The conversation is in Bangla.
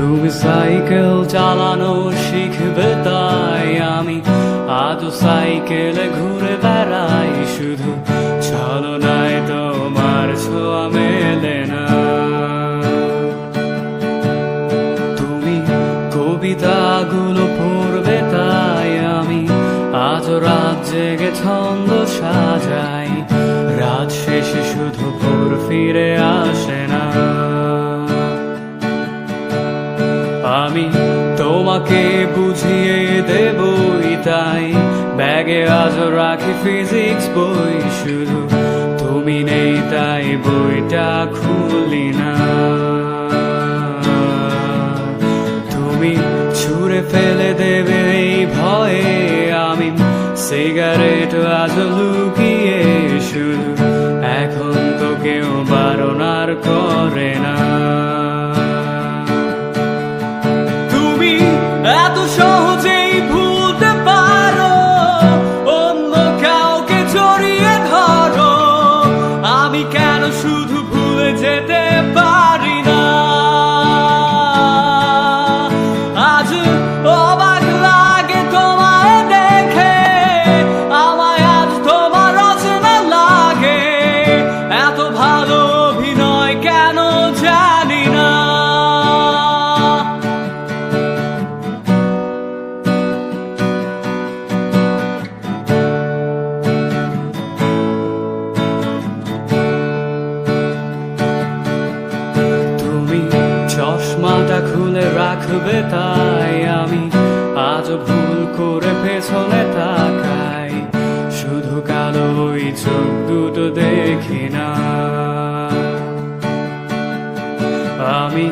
তুমি সাইকেল চালানো শিখবে তাই আমি আজও সাইকেলে ঘুরে বেড়াই, শুধু ছলনায় তোমার ছোঁয়া মেলে না। তুমি কবিতাগুলো পড়বে তাই আমি আজও রাত জেগে ছন্দ সাজাই, রাত শেষে শুধু ভোর ফিরে আসে না। আমি তোমাকে বুঝিয়ে দেবই তাই ব্যাগে আজও রাখি ফিজিক্স বই, শুধু তুমি নেই তাই বইটা খুলি না। তুমি ছুঁড়ে ফেলে দেবে এই ভয়ে আমি সিগারেট আজও লুকিয়ে, শুধু এখন তো কেউ বারণ আর করে না। এত সহজেই ভুলতে পারো অন্য কাউকে জড়িয়ে ধরো, আমি কেন শুধু ভুলে যেতে পারি না। আজ অবাক লাগে তোমায় দেখে, আমায় আজ তোমার অচেনা লাগে, এত ভালো অভিনয় কেন জানি না। চশমাটা খুলে রাখবে তাই আমি আজও ভুল করে পেছনে তাকাই, শুধু কালো ওই চোখ দুটো দেখি না। আমি